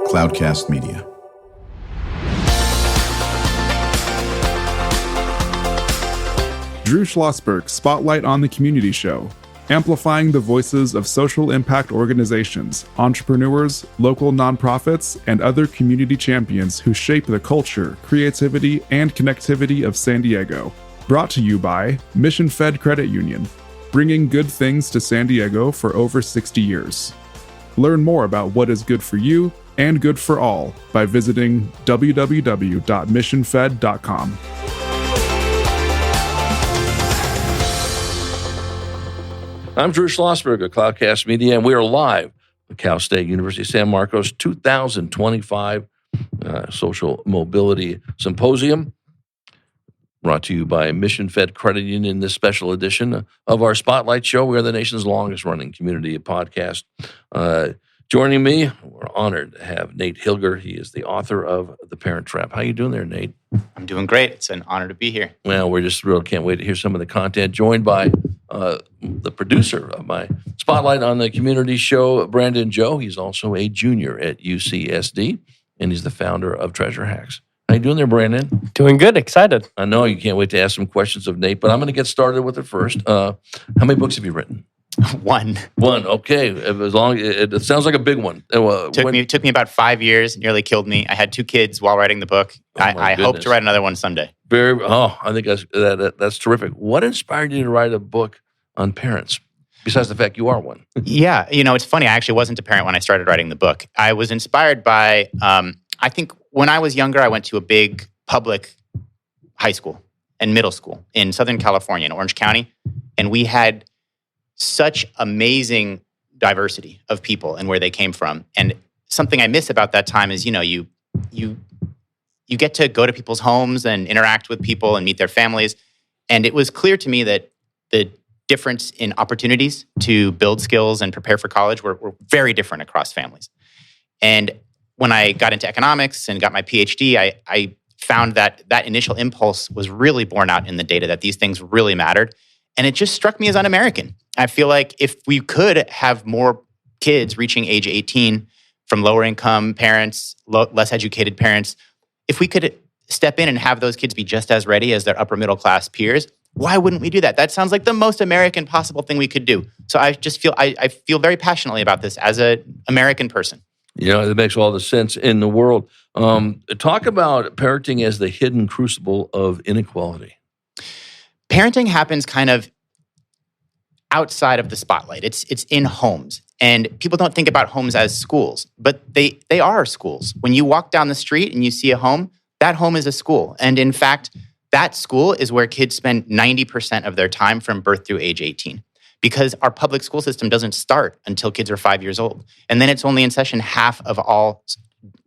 Cloudcast Media. Drew Schlosberg Spotlight on the Community Show, amplifying the voices of social impact organizations, entrepreneurs, local nonprofits, and other community champions who shape the culture, creativity, and connectivity of San Diego. Brought to you by Mission Fed Credit Union, bringing good things to San Diego for over 60 years. Learn more about what is good for you and good for all by visiting www.missionfed.com. I'm Drew Schlosberg of Cloudcast Media, and we are live at Cal State University San Marcos 2025 Social Mobility Symposium, brought to you by Mission Fed Credit Union in this special edition of our Spotlight Show. We are the nation's longest-running community podcast. Joining me, we're honored to have Nate Hilger. He is the author of The Parent Trap. How you doing there, Nate? I'm doing great. It's an honor to be here. Well, we're just thrilled. Can't wait to hear some of the content. Joined by the producer of my Spotlight on the Community Show, Brandon Joe. He's also a junior at UCSD, and he's the founder of Treasure Hacks. How you doing there, Brandon? Doing good. Excited. I know you can't wait to ask some questions of Nate, but I'm going to get started with it first. How many books have you written? One. Okay. As long it sounds like a big one. Took me about 5 years. Nearly killed me. I had 2 kids while writing the book. I hope to write another one someday. I think that's terrific. What inspired you to write a book on parents? Besides the fact you are one. Yeah. It's funny. I actually wasn't a parent when I started writing the book. I was inspired by, I think when I was younger, I went to a big public high school and middle school in Southern California in Orange County. And we had such amazing diversity of people and where they came from. And something I miss about that time is, you get to go to people's homes and interact with people and meet their families. And it was clear to me that the difference in opportunities to build skills and prepare for college were very different across families. And when I got into economics and got my PhD, I found that initial impulse was really borne out in the data that these things really mattered. And it just struck me as un-American. I feel like if we could have more kids reaching age 18 from lower income parents, less educated parents, if we could step in and have those kids be just as ready as their upper middle class peers, why wouldn't we do that? That sounds like the most American possible thing we could do. So I just feel, I feel very passionately about this as an American person. It makes all the sense in the world. Talk about parenting as the hidden crucible of inequality. Parenting happens kind of outside of the spotlight. It's in homes. And people don't think about homes as schools, but they are schools. When you walk down the street and you see a home, that home is a school. And in fact, that school is where kids spend 90% of their time from birth through age 18. Because our public school system doesn't start until kids are 5 years old. And then it's only in session half of all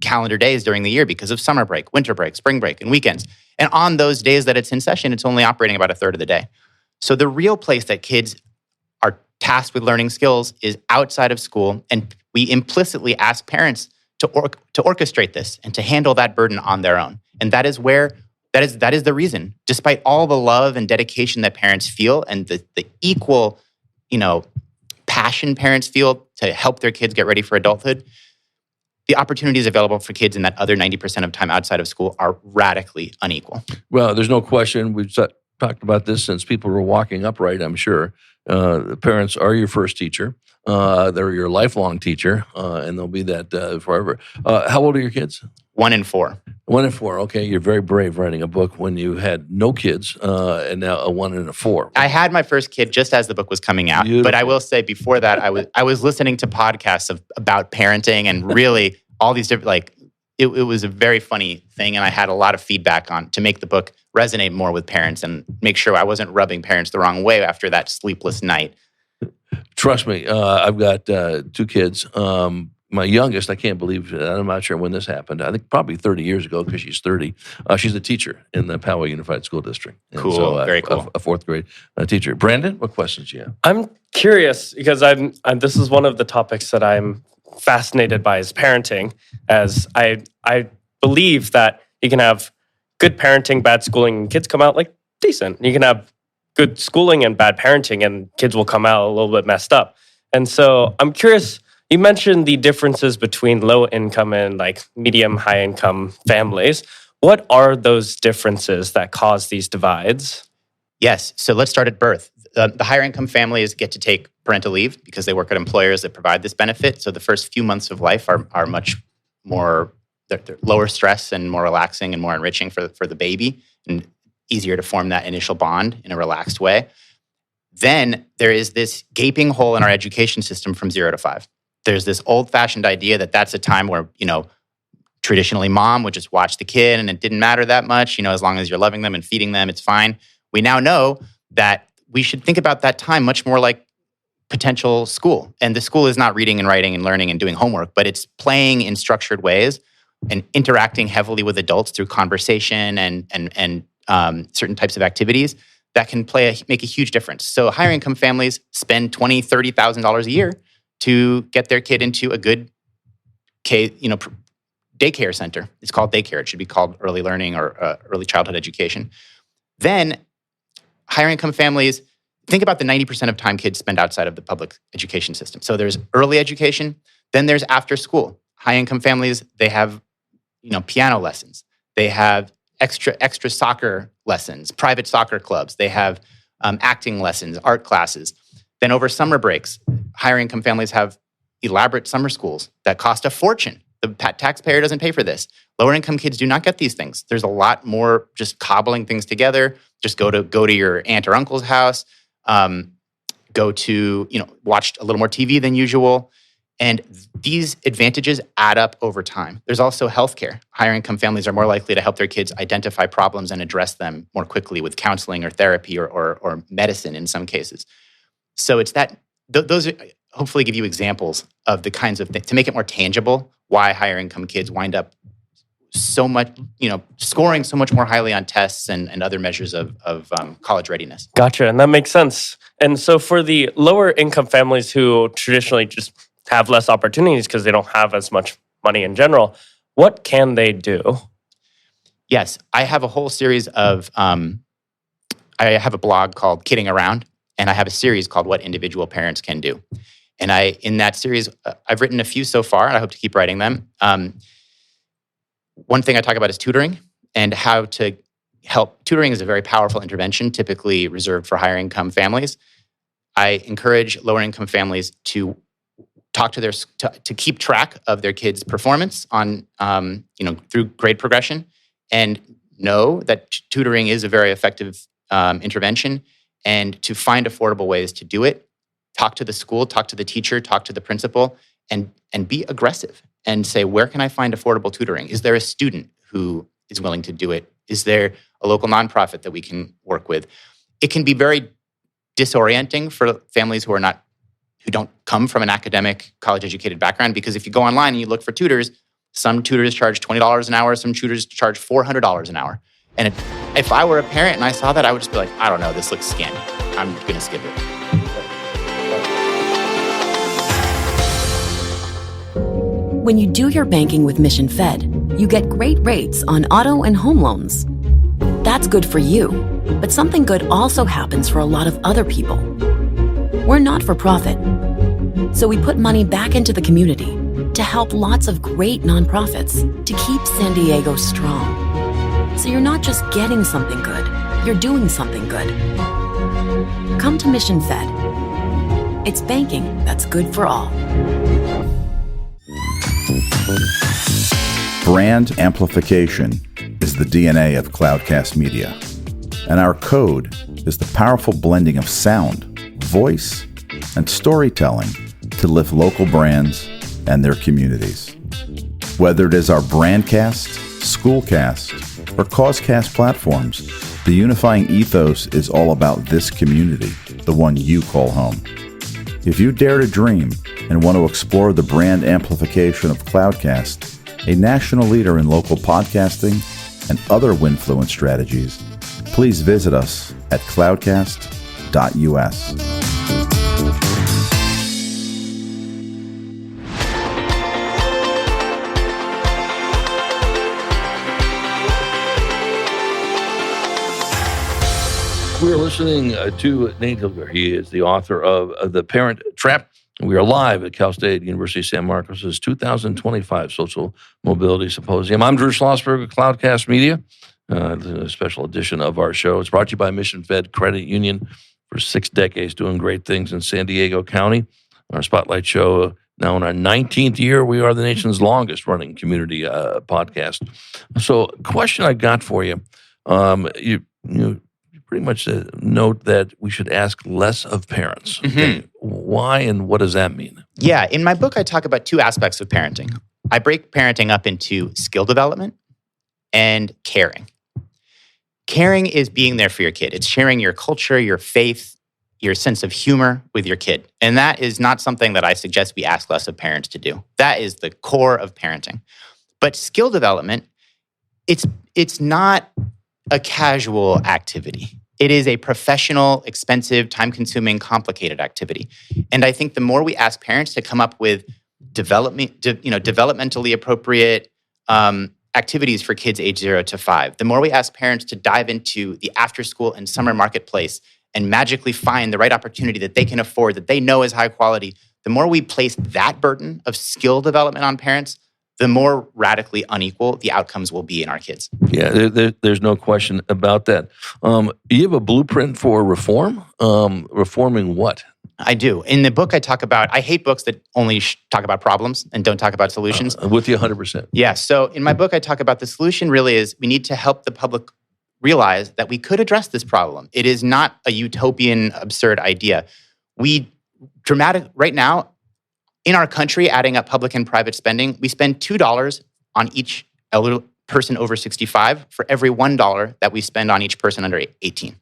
calendar days during the year because of summer break, winter break, spring break, and weekends. And on those days that it's in session, it's only operating about a third of the day. So the real place that kids are tasked with learning skills is outside of school. And we implicitly ask parents to orchestrate this and to handle that burden on their own. And that is the reason, despite all the love and dedication that parents feel and the equal passion parents feel to help their kids get ready for adulthood, the opportunities available for kids in that other 90% of time outside of school are radically unequal. Well, there's no question. We've talked about this since people were walking upright, I'm sure. The parents are your first teacher. They're your lifelong teacher, and they'll be that forever. How old are your kids? 1 and 4. 1 and 4. Okay, you're very brave writing a book when you had no kids, and now a 1 and a 4. I had my first kid just as the book was coming out. Beautiful. But I will say before that, I was listening to podcasts about parenting and really all these different, it was a very funny thing, and I had a lot of feedback to make the book resonate more with parents and make sure I wasn't rubbing parents the wrong way after that sleepless night. Trust me, I've got 2 kids. My youngest, I can't believe it. I'm not sure when this happened. I think probably 30 years ago because she's 30. She's a teacher in the Poway Unified School District. And cool, so, very cool. A 4th grade teacher. Brandon, what questions do you have? I'm curious because this is one of the topics that I'm fascinated by is parenting, as I believe that you can have good parenting, bad schooling, and kids come out decent. You can have good schooling and bad parenting, and kids will come out a little bit messed up. And so I'm curious You mentioned the differences between low income and like medium high income families. What are those differences that cause these divides? Yes. So let's start at birth. The higher income families get to take parental leave because they work at employers that provide this benefit. So the first few months of life are much more, they're lower stress and more relaxing and more enriching for the baby, and easier to form that initial bond in a relaxed way. Then there is this gaping hole in our education system from 0 to 5. There's this old-fashioned idea that that's a time where, traditionally mom would just watch the kid and it didn't matter that much, as long as you're loving them and feeding them, it's fine. We now know that we should think about that time much more like potential school. And the school is not reading and writing and learning and doing homework, but it's playing in structured ways and interacting heavily with adults through conversation and certain types of activities that can make a huge difference. So higher income families spend $20,000, $30,000 a year to get their kid into a good daycare center. It's called daycare. It should be called early learning or early childhood education. Then higher income families, think about the 90% of time kids spend outside of the public education system. So there's early education, then there's after school. High income families, they have piano lessons. They have extra soccer lessons, private soccer clubs. They have acting lessons, art classes. Then over summer breaks, higher income families have elaborate summer schools that cost a fortune. The taxpayer doesn't pay for this. Lower income kids do not get these things. There's a lot more just cobbling things together. Just go to your aunt or uncle's house. Go to watch a little more TV than usual. And these advantages add up over time. There's also healthcare. Higher income families are more likely to help their kids identify problems and address them more quickly with counseling or therapy or medicine in some cases. So it's that those hopefully give you examples of the kinds of things to make it more tangible why higher income kids wind up so much, scoring so much more highly on tests and other measures of college readiness. Gotcha. And that makes sense. And so for the lower income families who traditionally just have less opportunities because they don't have as much money in general, what can they do? Yes, I have a whole series of, I have a blog called Kidding Around, and I have a series called What Individual Parents Can Do. And in that series, I've written a few so far, and I hope to keep writing them. One thing I talk about is tutoring and how to help. Tutoring is a very powerful intervention, typically reserved for higher income families. I encourage lower income families to talk to to keep track of their kids' performance on, through grade progression, and know that tutoring is a very effective intervention, and to find affordable ways to do it. Talk to the school, talk to the teacher, talk to the principal, and be aggressive and say, where can I find affordable tutoring? Is there a student who is willing to do it? Is there a local nonprofit that we can work with? It can be very disorienting for families who don't come from an academic, college-educated background, because if you go online and you look for tutors, some tutors charge $20 an hour, some tutors charge $400 an hour. And if I were a parent and I saw that, I would just be like, I don't know, this looks scammy. I'm going to skip it. When you do your banking with Mission Fed, you get great rates on auto and home loans. That's good for you, but something good also happens for a lot of other people. We're not for profit, so we put money back into the community to help lots of great nonprofits to keep San Diego strong. So you're not just getting something good, you're doing something good. Come to Mission Fed. It's banking that's good for all. Brand amplification is the DNA of Cloudcast Media, and our code is the powerful blending of sound, voice, and storytelling to lift local brands and their communities. Whether it is our Brandcast, Schoolcast, or Causecast platforms, the unifying ethos is all about this community, the one you call home. If you dare to dream and want to explore the brand amplification of Cloudcast, a national leader in local podcasting and other Winfluence strategies, please visit us at cloudcast.us. We're listening to Nate Hilger. He is the author of The Parent Trap. We are live at Cal State University San Marcos' 2025 Social Mobility Symposium. I'm Drew Schlosberg of Cloudcast Media. A special edition of our show. It's brought to you by Mission Fed Credit Union, for 6 decades doing great things in San Diego County. Our Spotlight show, now in our 19th year, we are the nation's longest running community podcast. So, question I got for you, you pretty much note that we should ask less of parents. Mm-hmm. Okay. Why and what does that mean? Yeah, in my book, I talk about 2 aspects of parenting. I break parenting up into skill development and caring. Caring is being there for your kid. It's sharing your culture, your faith, your sense of humor with your kid. And that is not something that I suggest we ask less of parents to do. That is the core of parenting. But skill development, it's not a casual activity. It is a professional, expensive, time-consuming, complicated activity. And I think the more we ask parents to come up with developmentally appropriate activities for kids age 0 to 5, the more we ask parents to dive into the after-school and summer marketplace and magically find the right opportunity that they can afford, that they know is high quality, the more we place that burden of skill development on parents, the more radically unequal the outcomes will be in our kids. Yeah, there's no question about that. You have a blueprint for reform? Reforming what? I do. In the book, I talk about, I hate books that only talk about problems and don't talk about solutions. With you 100%. Yeah. So in my book, I talk about the solution really is we need to help the public realize that we could address this problem. It is not a utopian, absurd idea. Right now, in our country, adding up public and private spending, we spend $2 on each elderly person over 65 for every $1 that we spend on each person under 18.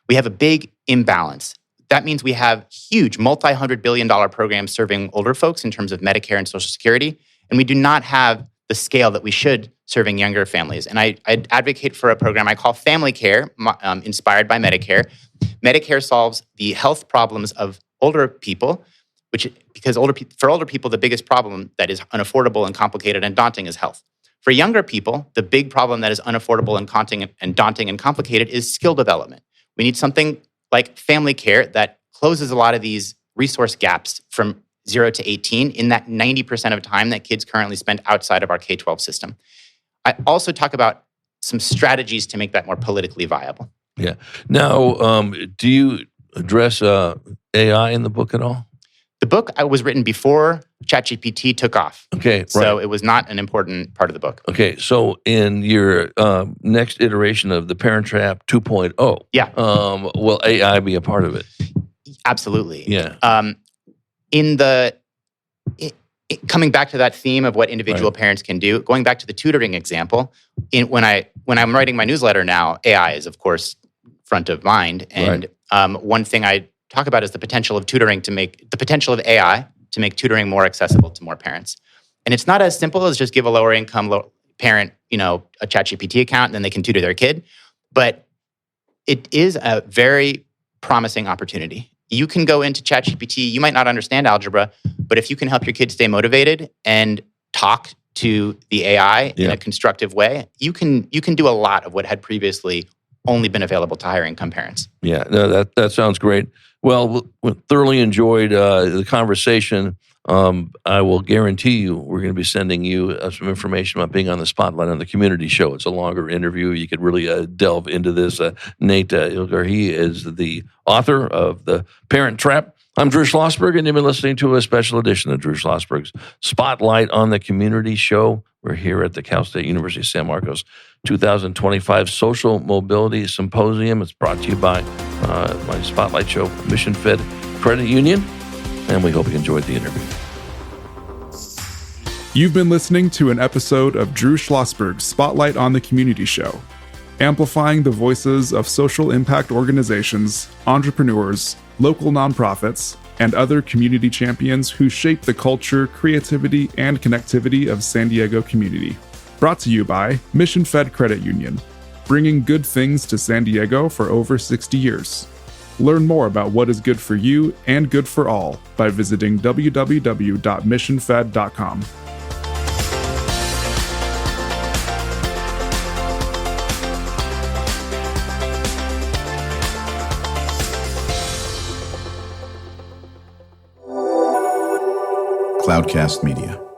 We have a big imbalance. That means we have huge multi-$100 billion programs serving older folks in terms of Medicare and Social Security, and we do not have the scale that we should serving younger families. And I advocate for a program I call Family Care, inspired by Medicare. Medicare solves the health problems of older people, because for older people, the biggest problem that is unaffordable and complicated and daunting is health. For younger people, the big problem that is unaffordable and daunting and complicated is skill development. We need something like Family Care that closes a lot of these resource gaps from 0 to 18 in that 90% of time that kids currently spend outside of our K-12 system. I also talk about some strategies to make that more politically viable. Yeah. Now, do you address AI in the book at all? The book was written before ChatGPT took off. Okay, right. So it was not an important part of the book. Okay, so in your next iteration of the Parent Trap 2.0, yeah, will AI be a part of it? Absolutely. Yeah. Coming back to that theme of what individual parents can do, going back to the tutoring example, when I'm writing my newsletter now, AI is of course front of mind, and one thing I talk about is the potential of AI to make tutoring more accessible to more parents. And it's not as simple as just give a lower income parent, a ChatGPT account and then they can tutor their kid. But it is a very promising opportunity. You can go into ChatGPT, you might not understand algebra, but if you can help your kid stay motivated and talk to the AI in a constructive way, you can do a lot of what had previously only been available to higher income parents. Yeah, no, that sounds great. Well, we thoroughly enjoyed the conversation. I will guarantee you we're going to be sending you some information about being on the spotlight on the community show. It's a longer interview. You could really delve into this. Nate Hilger, he is the author of The Parent Trap. I'm Drew Schlosberg, and you've been listening to a special edition of Drew Schlosberg's Spotlight on the Community Show. We're here at the Cal State University San Marcos 2025 Social Mobility Symposium. It's brought to you by my Spotlight show, Mission Fed Credit Union, and we hope you enjoyed the interview. You've been listening to an episode of Drew Schlosberg's Spotlight on the Community Show, amplifying the voices of social impact organizations, entrepreneurs, local nonprofits, and other community champions who shape the culture, creativity, and connectivity of San Diego community. Brought to you by Mission Fed Credit Union, bringing good things to San Diego for over 60 years. Learn more about what is good for you and good for all by visiting www.missionfed.com. Cloudcast Media.